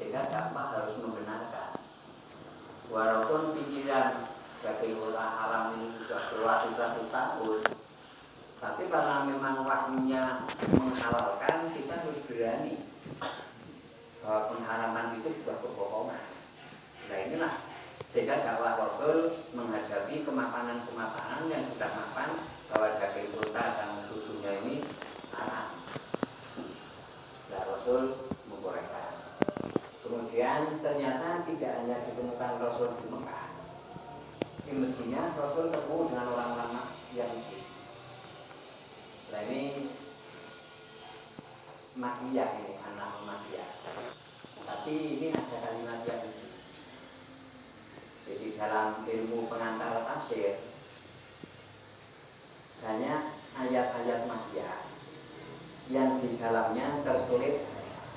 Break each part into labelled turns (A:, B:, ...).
A: sehingga dakwah harus membenarkan. Walaupun pikiran daging unta haram ini sudah berlaku-laku tahun, tapi karena memang wahyunya menghalalkan, kita harus berani bahwa pengharaman itu sudah kebohongan. Nah inilah sehingga dakwah Rasul menghadapi kemapanan-kemapanan yang sudah mapan bahwa daging unta dan susunya ini haram. Nah Rasul mengkorekkan. Kemudian ternyata tidak hanya ditemukan Rasul di Mekah. Mestinya Rasul ketemu dengan orang-orang Yahudi. Nah ini Makkiyah ini, anak Makkiyah. Tapi ini ada kalimat Yahudi. Jadi dalam ilmu pengantar tafsir banyak ayat-ayat Makkiyah yang di dalamnya tersulit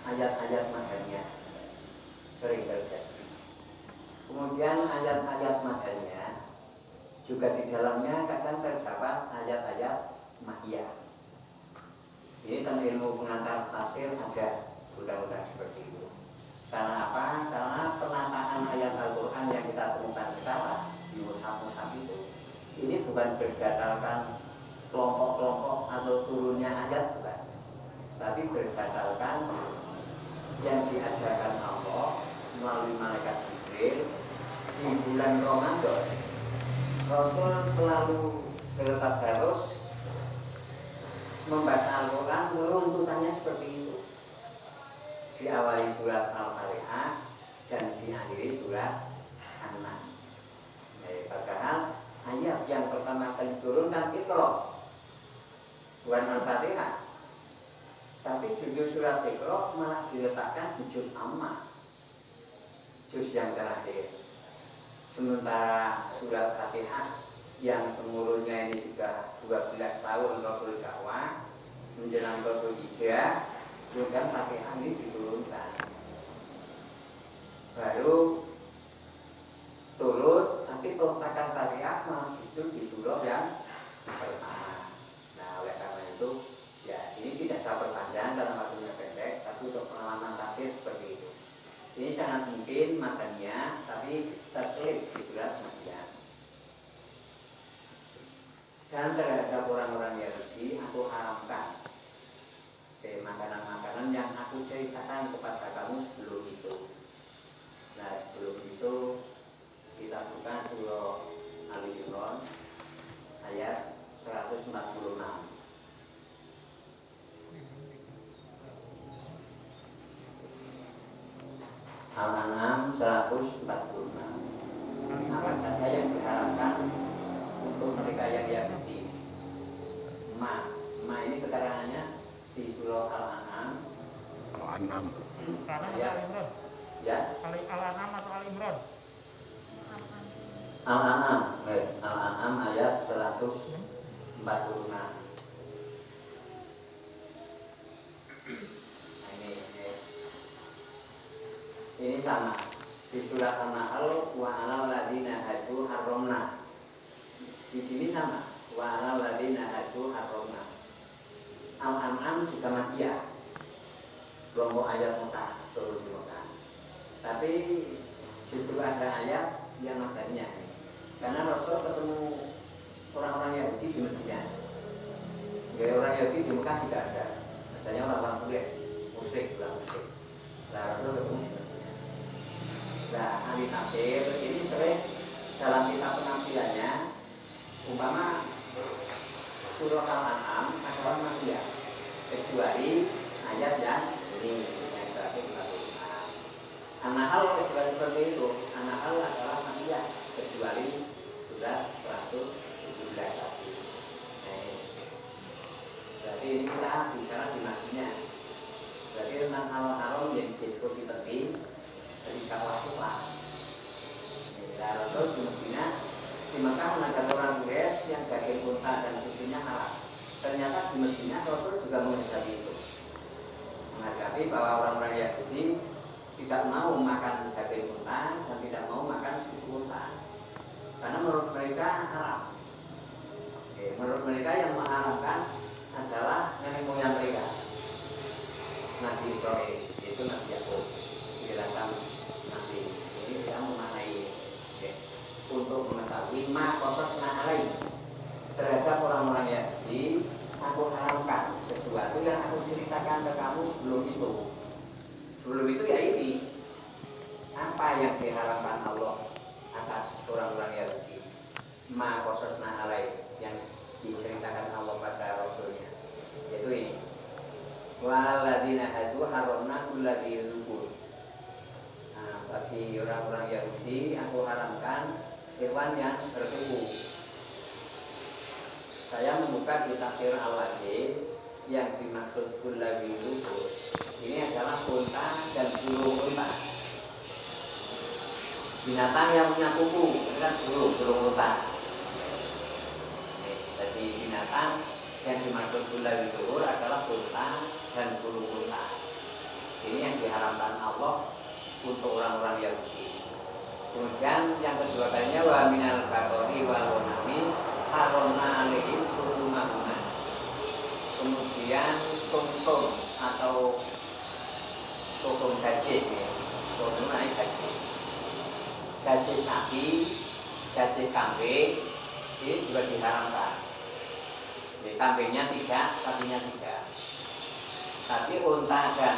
A: ayat-ayat Madaniyah, sering terjadi. Kemudian ayat-ayat Madaniyah juga di dalamnya kadang terdapat ayat-ayat Makkiyah. Ini dalam ilmu pengantar tafsir ada mudah-mudahan seperti itu. Karena apa? Karena penataan ayat Al-Quran yang kita temukan sekarang di mushaf-mushaf itu, ini bukan berdasarkan kelompok-kelompok atau turunnya ayat, bukan. Tapi berdasarkan yang diajarkan Allah melalui malaikat Jibril di bulan Ramadan. Rasul selalu terus membaca Al-Quran, runtutannya seperti itu. Diawali surat Al-Fatihah dan diakhiri surat An-Nas. Padahal ayat yang pertama kali turunkan Iqra, bukan Al-Fatihah. Tapi juz surat Iqra malah diletakkan di juz Amma, juz yang terakhir. Sementara surat Fatihah yang umurnya ini juga 12 tahun Rasul dakwah menjelang Rasul hijrah, kemudian Fatihah ini diturunkan. Baru turun, tapi peletakan Fatihah malah justru di surah yang pertama. Nah, oleh karena itu, ya ini tidak saya perpanjang dalam waktunya pendek, tapi untuk pengalaman tafsir seperti itu. Ini sangat mungkin makanya, tapi terselip di surat Makkiyah. Dan terhadap orang-orang Yahudi, aku haramkan makanan-makanan yang aku ceritakan kepada kamu sebelum itu. Nah, sebelum itu kita buka surah Ali Imran ayat 146. Al-An'am 146. Apa saja yang diharapkan untuk mereka yang Yahudi? Ma ini keterangannya di surah Al-An'am.
B: Al-An'am.
A: Ya. Ya.
C: Al-An'am atau Al-Imran?
A: Al-An'am. Al-An'am ayat 146. Ini sama di surat An-Nahl, wa 'alal ladzina hadu harramna. Di sini sama, wa 'alal ladzina hadu harramna. Al-An'am juga Makkiyah, kelompok ayat Mekah, turun di Mekah. Tapi justru ada ayat yang Madaniyah, karena Rasul ketemu orang-orang Yahudi di Madinah. Ya, orang Yahudi di Mekah tidak ada, adanya orang-orang kulit, musyrik, bukan musyrik. Nah, Rasul ketemu di Madinah. Nah, ahli tafsir ini sering dalam kitab penafsirannya, umpama surah Al-An'am adalah Makkiyah, kecuali ayat yang ini yang terakhir 45. An-Nahl kecuali seperti itu. An-Nahl adalah Makkiyah kecuali surat 117 tadi. Berarti ini kita bicara di Madinah. Berarti tentang haram-haram yang diskusi penting ketika waktu-waktu. Nah, Rasul di Madinah, di Mekah menghadapi orang Quraisy yang daging unta dan susunya haram. Ternyata di Madinah Rasul juga menghadapi itu, menghadapi bahwa orang-orang Yahudi tidak mau makan daging unta dan tidak mau makan susu unta, karena menurut mereka haram. Menurut mereka yang mengharamkan adalah nenek moyang mereka, Nabi Ibrahim, yaitu Nabi Yakub. penjelasan nanti. Ini kita memaknai ya, untuk mengetahui proses alai terhadap orang-orang Yahudi. Aku haramkan sesuatu yang aku ceritakan ke kamu sebelum itu. Sebelum itu ya ini apa yang diharamkan Allah atas orang-orang Yahudi. Proses alai yang diceritakan Allah pada Rasulnya. Yaitu ini. Waladina hadu haramna kulladzi dzufur. Nah, bagi orang-orang Yahudi aku haramkan hewan yang berkuku. Saya membuka di tafsir Al-Wajid yang dimaksud kulladzi dzufur. Ini adalah unta dan burung unta. Binatang yang punya kuku, itu kan burung unta. Jadi binatang yang dimaksud kulladzi dzufur adalah unta dan burung unta. Ini yang diharamkan Allah untuk orang-orang Yahudi. Kemudian yang kedua kalinya wa minal baqari wal ghanami haramna alaihim shuhumahuma. Kemudian sum-sum atau sum gaji, sum gaji. Gaji sapi, gaji kambing ini juga diharamkan. Jadi kambingnya 3, sapinya 3. Tapi unta dan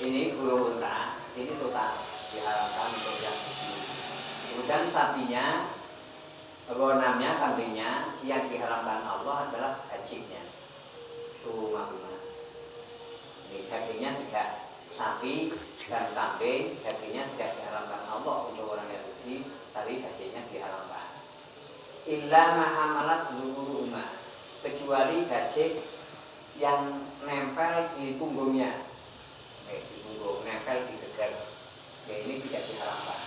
A: ini burung unta ini total diharamkan untuk yang ini. Kemudian sapinya, ghanamnya, kambingnya yang diharamkan Allah adalah hajinya. Shuhumahuma. Ini dagingnya 3. Sapi dan kambing dagingnya tidak diharamkan Allah untuk orang Yahudi, tapi dagingnya diharamkan. Illa mahamalat zuhuruhuma, kecuali daging yang nempel di punggungnya, di punggung, nempel di gegar, ini tidak diharamkan.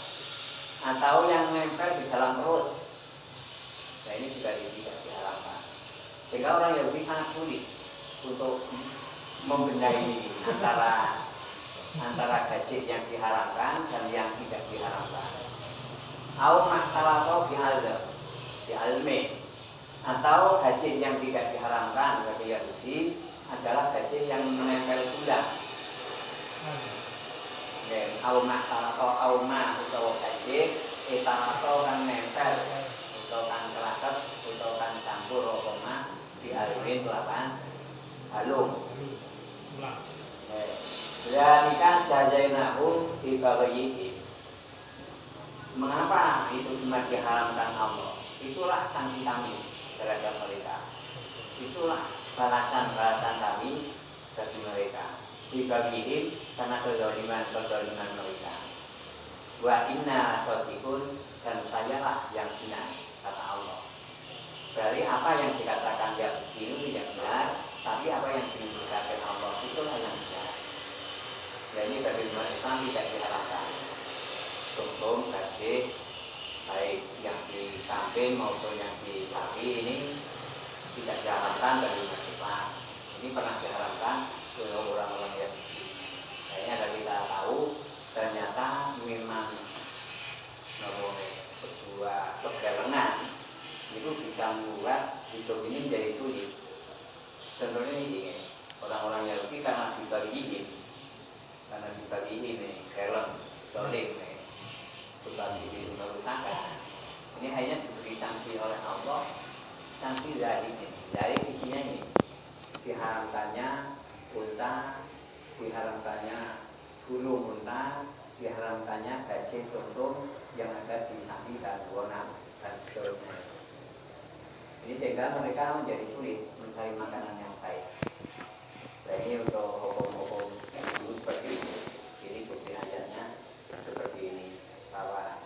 A: Atau yang nempel di dalam perut, nah ini juga tidak diharamkan. Sehingga orang Yahudi sangat sulit untuk membenahi antara gaji yang diharamkan dan yang tidak diharamkan. Au masalah bi'almi, atau gaji yang tidak diharamkan bagi Yahudi adalah gaji yang menempel tulang. Dan au masalah atau gaji atau kan nempel atau kan kelakat atau kan campur rokoma bi'almi lawan halum. Zalika jazainahum bi baghihim. Mengapa itu cuma diharamkan Allah? Itulah sanksi kami terhadap mereka. Itulah balasan-balasan kami bagi mereka. Bi baghihim, karena kezaliman mereka. Wa inna shadiqun, dan sayalah yang benar, kata Allah. Dari apa yang dikatakan Yahudi itu tidak benar, tapi apa yang dikatakan Allah itulah yang benar. Jadi bagi umat Islam tidak diharapkan sum-sum, gaji, baik yang di kambing maupun yang di sapi ini tidak diharapkan bagi umat Islam. Ini pernah diharapkan oleh orang-orang Yahudi. Kayaknya dari kita tahu ternyata memang sebuah kebenaran itu bisa membuat hidup ini menjadi sulit. Contohnya ini orang-orang Yahudi karena dibagi ini helm, dolim, dibagi ini kerusakan. Ini hanya diberi sanksi oleh Allah, sanksi dari isinya ini diharamkannya unta, diharamkannya bulu unta, diharamkannya gaji sum-sum yang ada di sapi dan ghanam dan seterusnya. Ini sehingga mereka menjadi sulit mencari makanan yang baik. Nah, ini untuk hukum-hukum yang dulu seperti ini. Ini bukti ayatnya seperti ini, bahwa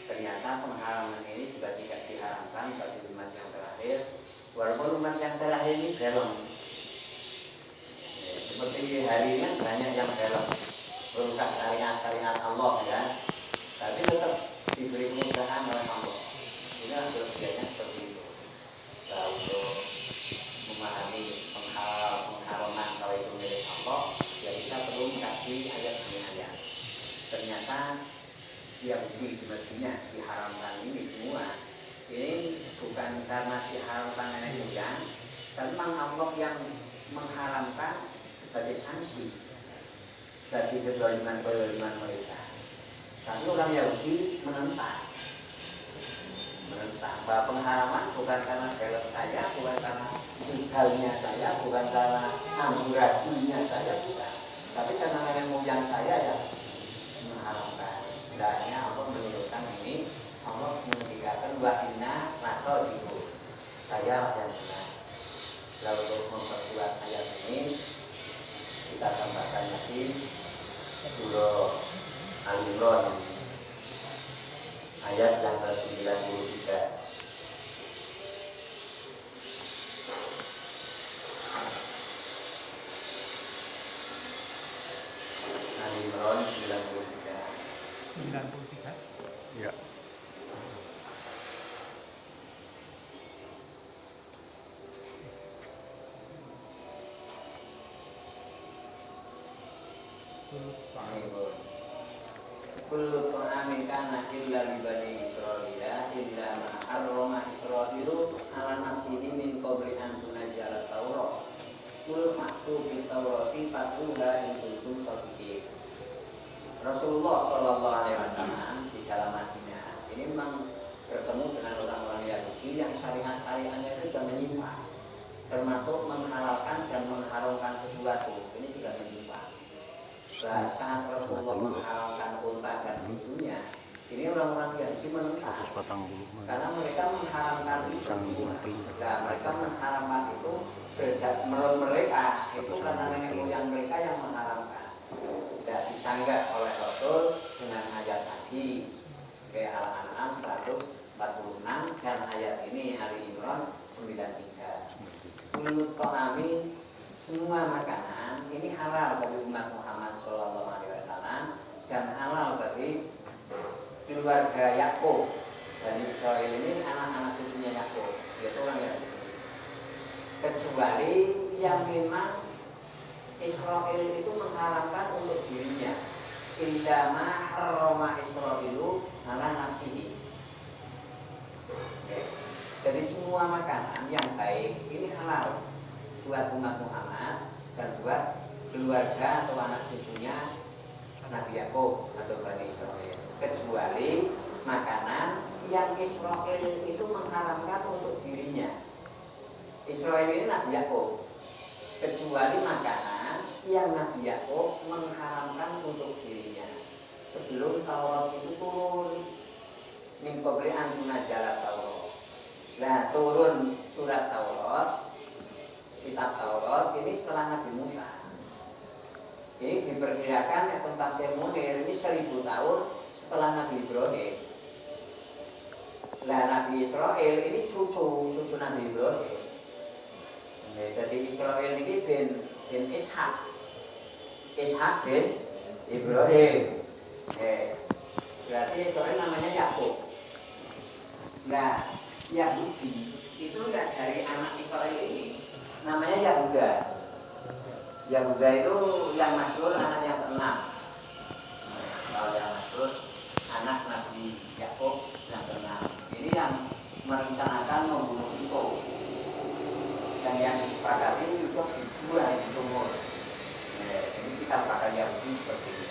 A: ternyata pengharaman ini juga tidak diharamkan bagi umat yang terakhir, walaupun umat yang terakhir ini belum. Seperti hari ini banyak yang belum merusak syariat Allah ya, tapi tetap diberi kemudahan oleh Allah. Ini adalah biasanya seperti itu. Nah, untuk memahami pengharaman kalau itu milik Allah, ya kita perlu mengkaji ayat demi ayat. Ternyata yang di Medina diharamkan ini semua, ini bukan karena diharamkan nenek moyang, tapi memang Allah yang mengharamkan sebagai sanksi. bagi kezaliman mereka. Tapi orang Yahudi menentang bahwa pengharaman bukan karena film saya, bukan karena tinggalnya saya, bukan karena amburadulnya saya, bukan. Tapi karena nenek moyang saya yang mengharamkan. Hendaknya Allah menunjukkan ini, Allah menunjukkan wa inna lasadiqun. Saya yang benar. Lalu untuk memperkuat ayat ini, kita tambahkan lagi surah Al-Imran ayat yang ke-93. Al-Imran 93.
C: 93.
B: Ya.
A: Kullu ta'amin kana illa li bani Israila illa ma harrama Israilu ala nafsihi min qabli an tunzala Taurat. Kul maktub fi Taurati fatluha in kuntum shadiqin. Rasulullah sallallahu alaihi wasallam di dalam Madinah ini memang bertemu dengan orang-orang Yahudi yang syariat-syariatnya itu sudah menyimpang, termasuk menghalalkan dan mengharamkan sesuatu. Ini juga menyimpang. Saat Rasulullah menghalalkan unta dan susunya, ini orang-orang Yahudi menentang karena mereka mengharamkan itu. Nah, mereka mengharamkan itu menurut mereka itu karena nenek moyang mereka yang mengharamkan. Tidak disanggah oleh Rasul dengan ayat tadi kayak Al-An'am 146 dan ayat ini Ali Imran 93. Menurut kami semua makanan ini halal bagi umat Muhammad SAW dan halal bagi keluarga Yakub. Dan Israel ini anak-anak cucunya Yakub, yaitu orang Yahudi. Kecuali yang memang Israel itu mengharamkan untuk dirinya. Indama harrama Israilu ala nafsihi. Jadi semua makanan yang baik ini halal buat umat Muhammad dan buat keluarga atau anak cucunya Nabi Yakub atau Bani Israel. Kecuali makanan yang Israel itu mengharamkan untuk dirinya. Israel ini Nabi Yakub. Kecuali makanan yang Nabi Yakub mengharamkan untuk dirinya sebelum Taurat itu turun. Min qabli an tunzala Taurat. Nah, turun surat Taurat, kitab Taurat ini setelah Nabi Musa. Ini diperkirakan tentang Syekh Munir ini 1000 tahun setelah Nabi Ibrahim. Nah, Nabi Israel ini cucu Nabi Ibrahim. Jadi Israel ini bin Ishak bin Ibrahim. Berarti Israel namanya Yakub. Nah, Yahudi itu enggak dari anak Israel ini, namanya Yahuda. Yahuda itu yang masyhur anak yang ke-6. Kalau yang masyhur anak Nabi Yakub yang ke-6. Ini yang merencanakan membunuh Yusuf. Dan yang disepakati Yusuf dibuang di sumur. Ini kita pakai Yahudi seperti ini.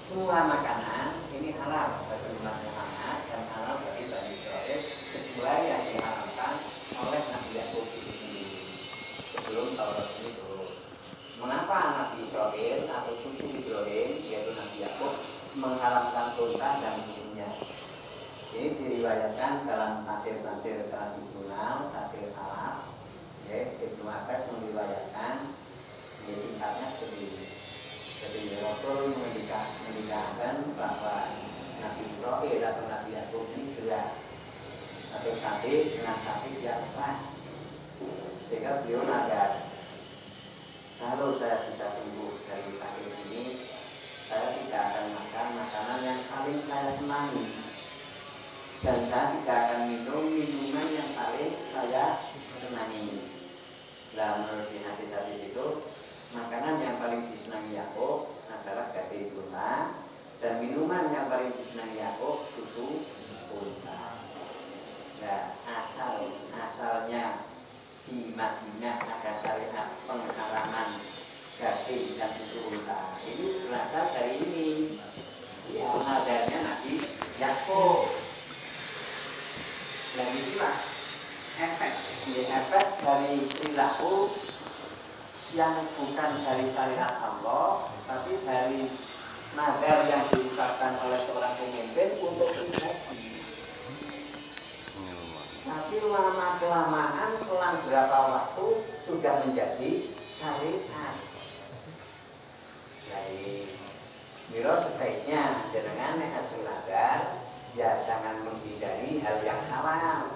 A: Semua makanan ini halal bagi umat Muhammad dan halal bagi Bani Israil kecuali yang diharamkan oleh Nabi Yakub itu sendiri sebelum Taurat ini turun. Mengapa Nabi Israil atau cucu Ibrahim yaitu Nabi Yakub mengharamkan unta dan susunya? Ini diriwayatkan dalam tafsir-tafsir tradisional, tafsir Arab. Ibnu Abbas meriwayatkan di singkatnya sendiri. Jadi Rasul mendikahkan bahwa Nabi Israil atau Nabi Yakub ini berat atau sakit dengan sakit yang keras, sehingga beliau nadar, kalau saya bisa sembuh dari sakit ini, saya tidak akan makan makanan yang paling saya senangi. Dan saya tidak akan minum minuman yang bukan dari syariat Allah, tapi dari nazar yang diucapkan oleh seorang pemimpin untuk pribadi. Tapi lama-kelamaan selang berapa waktu sudah menjadi syariat. Jadi, miro sebaiknya jenengan nek asul nazar, ya jangan menghindari hal yang halal.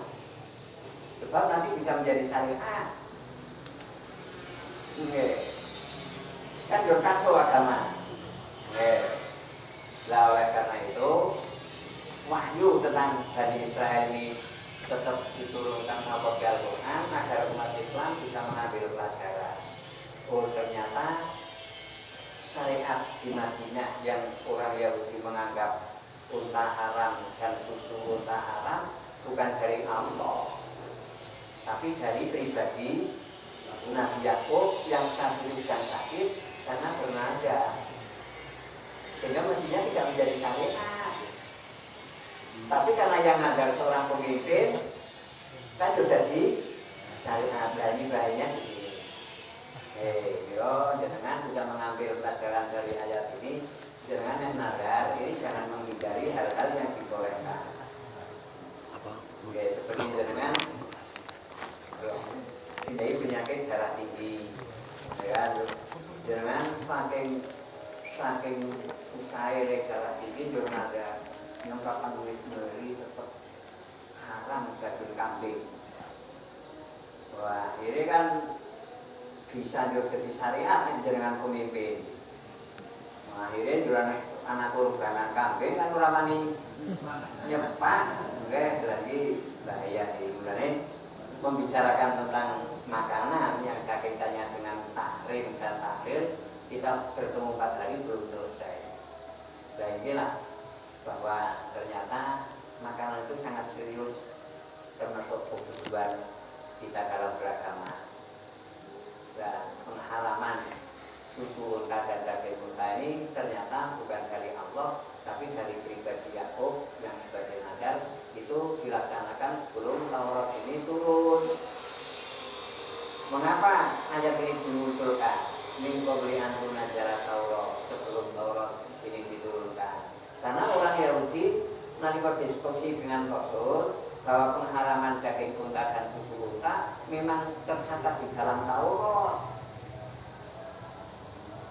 A: Sebab nanti bisa menjadi syariat. Kan yo kacau agama. Lah oleh karena itu wahyu tentang Bani Israel ini tetap diturunkan sama Al-Quran agar umat Islam bisa mengambil pelajaran. Oh ternyata syariat di Madinah yang orang Yahudi menganggap unta haram dan susu unta haram bukan dari Allah, tapi dari pribadi Nabi Yakub yang sakit dan sakit karena bernaga, sehingga mestinya tidak menjadi syariat. Tapi karena yang nazar seorang pemimpin kan sudah jadi syariat. Nah ini bahayanya di sini. Jangan sudah mengambil pelajaran dari ayat ini. Jangan yang nazar ini jangan menghindari hal-hal yang dibolehkan. Seperti jangan hindari penyakit darah tinggi. Jangan saking usai darah tinggi jangan ada yang kapan nulis beri tetap haram daging kambing. Wah ini kan bisa jadi syariat yang dengan pemimpin. Nah, akhirnya jualan anak kurbanan kambing kan uramani nyepak, enggak lagi bahaya di bulan membicarakan tentang makanan yang kaitannya dengan tahrim dan tahlil. Kita bertemu 4 hari belum selesai. Nah inilah bahwa ternyata makanan itu sangat serius termasuk kebutuhan kita dalam beragama. Dan pengharaman susu unta dan daging unta ini ternyata bukan dari Allah, tapi dari pribadi Yakub yang sebagai nazar itu dilaksanakan sebelum Taurat ini turun. Mengapa ayat ini dimunculkan? Min qabli an tunzala Taurat, sebelum Taurat ini diturunkan. Karena orang Yahudi nalika diskusi dengan Rasul bahwa pengharaman daging unta dan susu unta memang tercatat di dalam Taurat.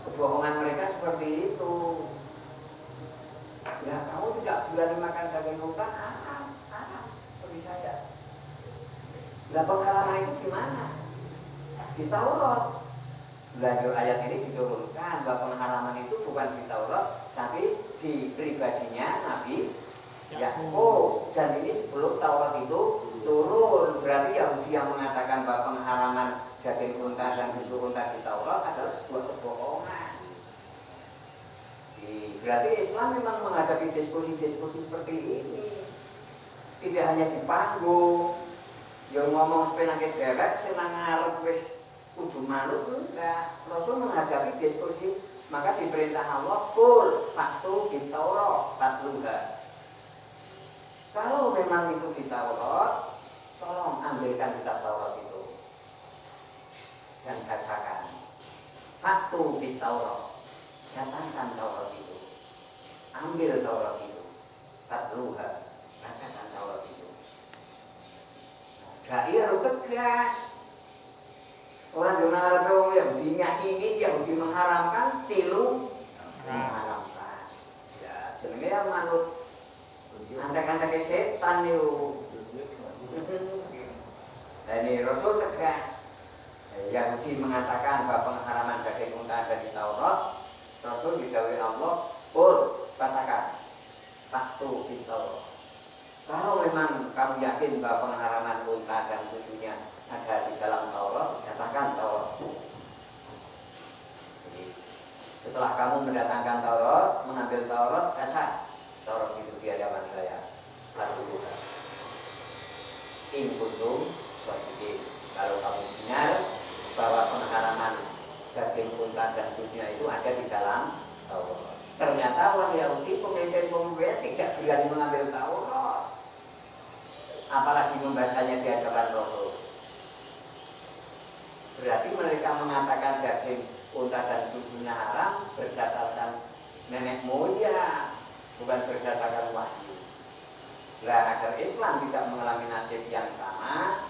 A: Kebohongan mereka seperti itu. Ya kamu tidak boleh makan daging unta, haram, seperti saya. Lah pengharaman itu gimana? Di Taurat. Belajar ayat ini diturunkan bahwa pengharaman itu bukan di Taurat, tapi di pribadinya Nabi Yakub. Dan ini sebelum Taurat itu turun. Berarti Yahudi yang mengatakan bahwa pengharaman daging unta dan susu unta di Taurat adalah sebuah kebohongan. Berarti Islam memang menghadapi diskusi-diskusi seperti ini. Tidak hanya di panggung, yang ngomong sepenangke derek, senang ngarep wis kudu manut, enggak. Rasul menghadapi diskusi, maka diperintah Allah kul faktu di Taurat fatluha. Kalau memang itu di Taurat, tolong ambilkan kitab Taurat itu dan bacakan. Faktu di Taurat, datangkan Taurat itu, ambil Taurat itu, fatluha, bacakan Taurat itu. Dai harus tegas. Orang jurnal orang Yahudi ini Yahudi mengharamkan, tilu mengharamkan. Ya, jenenge yang manut antek-antek setan itu. Nah ini Rasul tegas. Yahudi mengatakan bahwa pengharaman daging unta ada di Taurat. Rasul didhawuhi Allah, "Qul katakan, faktu di Taurat." Kalau memang kamu yakin bahwa pengharaman unta dan susunya ada di dalam Taurat, katakan Taurat. Jadi, setelah kamu mendatangkan Taurat, mengambil Taurat, baca Taurat itu di hadapan saya. Lalu in kuntum shadiqin. Kalau kamu benar bahwa pengharaman daging unta dan susunya itu ada di dalam Taurat. Ternyata orang Yahudi pemimpin-pemimpin tidak berani mengambil Taurat, apalagi membacanya di hadapan Rasul. Berarti mereka mengatakan daging unta dan susunya haram berdasarkan nenek moyang, bukan berdasarkan wahyu. Lah agar Islam tidak mengalami nasib yang sama,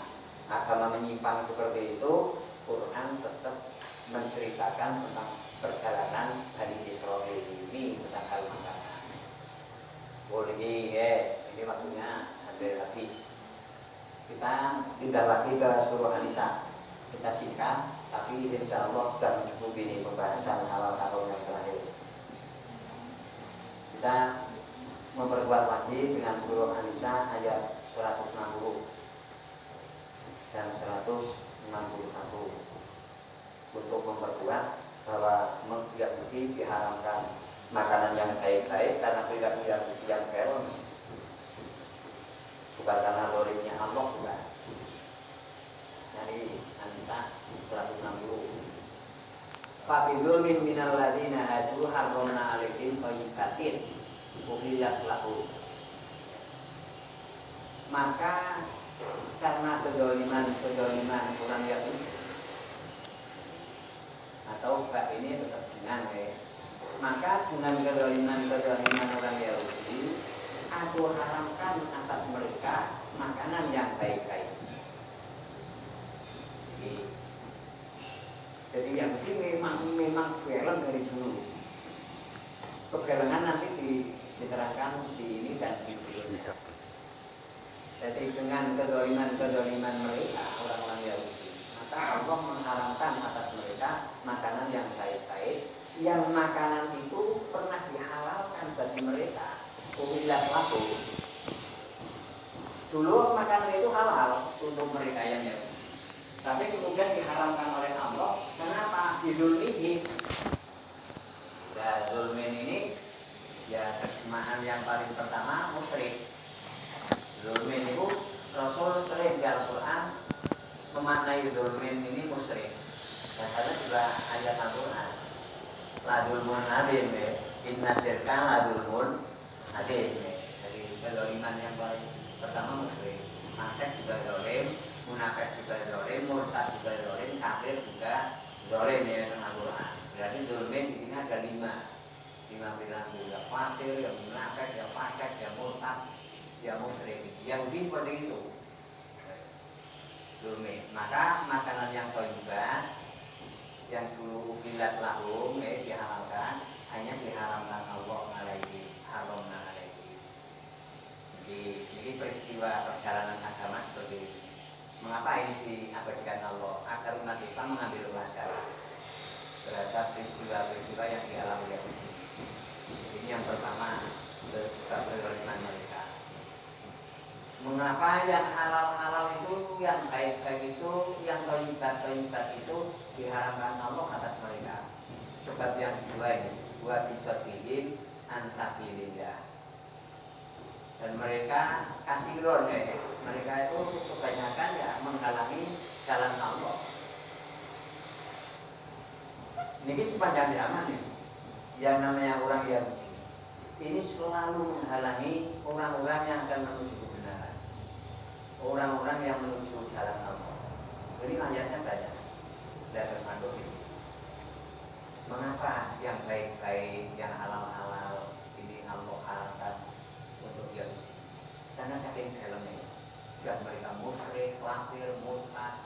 A: agama menyimpang seperti itu, Quran tetap menceritakan tentang perjalanan Bani Israil ini tentang hal makanan. Boleh ini waktunya hampir habis. Kita pindah lagi ke surah An-Nisa. Kita singkat, tapi insya Allah sudah mencukupi ini pembahasan halal haram yang terakhir. Kita memperkuat lagi dengan surah An-Nisa ayat 160 dan 161 untuk memperkuat bahwa Yahudi diharamkan makanan yang baik-baik karena perilaku Yahudi yang keron, bukan karena lorimnya Allah, bukan. Dari An-Nisa 160. Fabidulmin minal ladina hadu harromna alaihim thayyibatin uhillat lahu. Maka karena kedoliman orang Yahudi, atau bab ini tetap dengan maka dengan kedoliman orang Yahudi, aku haramkan atas mereka makanan yang baik-baik. Jadi Yahudi memang film dari dulu. Kebelangan nanti diterangkan di ini dan di sini. Jadi dengan kedoliman mereka orang-orang Yahudi, maka Allah mengharamkan atas mereka makanan yang baik-baik, yang makanan itu pernah dihalalkan bagi mereka. Uhillat lahu. Dulu makanan itu halal untuk mereka yang Yahudi, tapi kemudian diharamkan oleh Allah. Kenapa? Dizulmihi. Ya, zulmin ini ya terjemahan yang paling pertama musyrik. Zulmin itu Rasul sering di Al-Quran memaknai zulmin ini musyrik. Dan karena juga ayat Al-Quran la zulmun adim, inna syirka la zulmun adim. Jadi kezaliman yang paling pertama musyrik. Munafik juga zalim, munafik juga zalim, murtad juga zalim, kafir juga zalim ya dalam Al-Quran. Berarti zulmin di sini ada lima perilaku, ya kafir, ya munafik, ya fasik, ya murtad, ya musyrik. Yahudi seperti itu. Zulmin. Maka makanan yang thayyibat yang dulu uhillat lahum diharamkan, hanya diharamkan Allah alaihi haramna alaihi. Jadi ini peristiwa perjalanan agama seperti ini. Mengapa ini diabadikan Allah? Agar umat Islam mengambil pelajaran terhadap peristiwa-peristiwa yang dialami Yahudi. Ini yang pertama, keberhormatan mereka. Mengapa yang halal-halal itu, yang baik-baik itu, yang thayyibat itu diharamkan Allah atas mereka? Sebab yang kedua ini, wa bisadihim an sabilillah. Dan mereka kasirun mereka itu kebanyakan ya menghalangi jalan Allah. Ini sepanjang zaman ini, yang namanya orang Yahudi ini selalu menghalangi orang-orang yang akan menuju kebenaran, orang-orang yang menuju jalan Allah. Jadi ayatnya banyak. Dan termasuk ini. Mengapa yang baik-baik, yang halal-halal ini Allah haramkan untuk Yahudi? Karena saking dalamnya, dan mereka musyrik, kafir, murtad,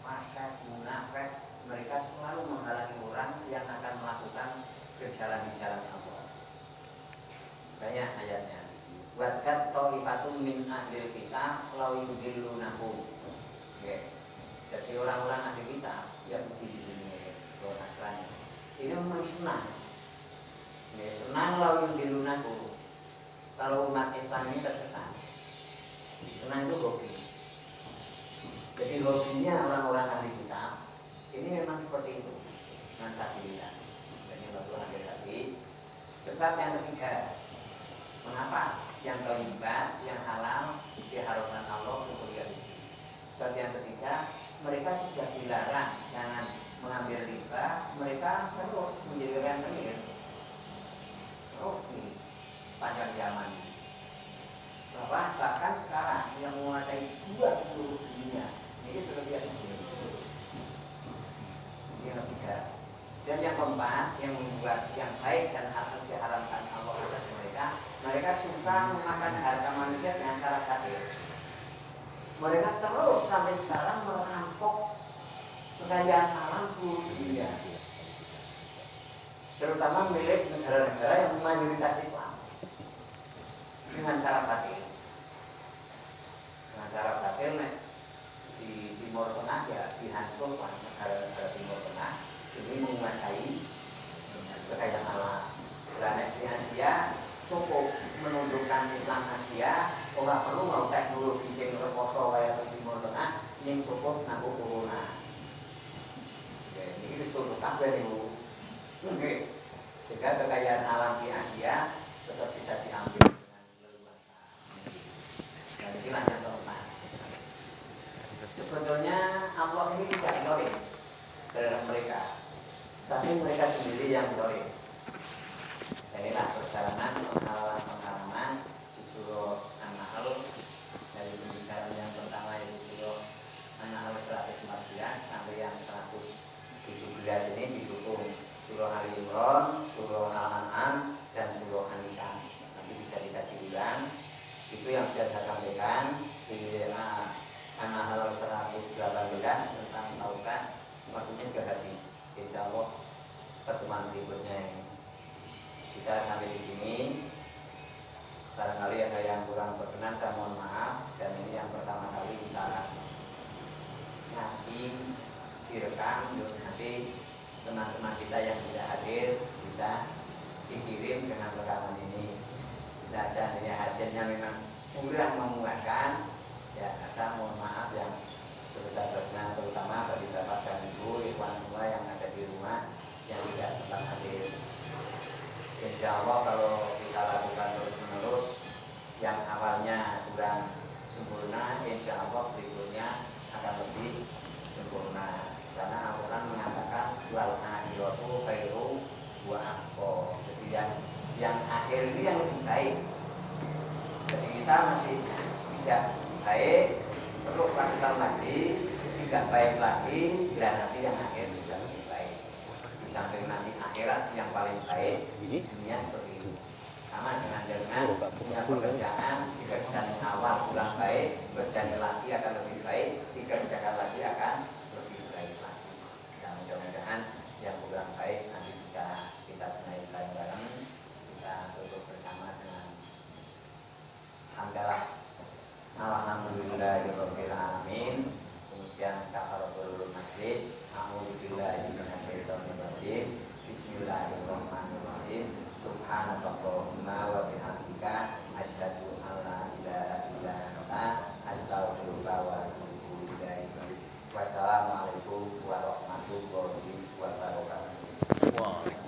A: fasik, munafik, mereka selalu menghalangi orang yang akan melakukan berjalan di jalan Allah. Banyak ayatnya. Wadat ta'ifatun min ahlil kitab law yudillunahu. Jadi orang-orang ahli kitab yang di dunia orang Nasrani ini memang senang. Senang law yudillunahu. Kalau umat Islam ini terkesan senang itu hobi. Jadi hobinya orang-orang ahli kitab ini memang seperti itu. Nansabilillah. Dan yang betul hadir tadi. Sebab yang ketiga, mengapa yang thayyibat, yang halal diharamkan Allah untuk Yahudi? Sebab yang ketiga, mereka sudah dilarang jangan mengambil riba, mereka terus menjadi rentenir. Terus nih panjang zaman. Bahkan sekarang yang menguasai dua seluruh dunia ini sudah biasa. Yang ketiga, keempat yang membuat yang baik dan harus diharamkan Allah atas mereka, mereka suka memakan harta manusia dengan cara batil. Mereka terus sampai sekarang merampok kekayaan alam seluruh dunia, terutama milik negara-negara yang mayoritas Islam, dengan cara batil. Dengan cara batil di Timur Tengah ya dihancurkan negara-negara Timur Tengah ini menguasai kekayaan alam. Karena di Asia cukup menundukkan Islam Asia, orang perlu mau teknologi sing reposo kaya di Timur Tengah, yang cukup nganggo corona. Ini disuruh kabeh niku. Nggih. Sehingga kekayaan alam di Asia tetap bisa diambil dengan leluasa. Dan inilah yang keempat. Sebetulnya Allah ini tidak dolim terhadap mereka, tapi mereka sendiri yang dolim. Inilah perjalanan penghalaman di surah An-Nahl dari pembicaraan yang pertama itu surah An-Nahl 114 sampai yang 117 ini didukung surah Ali Imran, surah Al-An'am dan surah An-Nisa. Nanti bisa dikaji ulang. Itu yang sudah saya sampaikan di An-Nahl 118 tentang taubat. Maksudnya juga hadis. Insya Allah pertemuan berikutnya ini. Kita sampai di sini. Barangkali ada yang kurang berkenan, saya mohon maaf. Dan ini yang pertama kali kita ngaji direkam. Nanti teman-teman kita yang tidak hadir bisa dikirim dengan rekaman ini. Nah, seandainya hasilnya memang kurang memuaskan, ya saya mohon maaf yang sebesar-besarnya, terutama bagi bapak dan ibu, ikhwan semua yang ada di rumah yang tidak sempat hadir. Insya Allah kalau kita lakukan terus-menerus, yang awalnya kurang sempurna, insya Allah berikutnya akan lebih sempurna. Karena Al-Quran mengatakan wal akhiratu khairu wa abqa. Jadi yang akhir ini yang lebih baik. Jadi kita masih tidak baik, terus lakukan lagi, tidak baik lagi, bila nanti yang akhir juga lebih baik. Di samping nanti akhirat yang paling baik, dunia seperti itu. Sama dengan punya pekerjaan yang awal kurang baik, bekerjaan lagi akan lebih baik, dikerjakan lagi akan lebih baik lagi. Dan mudah-mudahan yang kurang baik nanti bisa kita benahi bareng-bareng, kita tutup bersama dengan hamdalah alhamdulillahirabbil alamin. Kemudian kafaratul majlis, a'udzubillahi minasyaitonir rajim. Bismillahirrahmanirrahim. Subhanallahumma wa bihamdika asyhadu an la ilaha illa anta astaghfiruka wa atubu ilaik. Wassalamualaikum warahmatullahi wabarakatuh.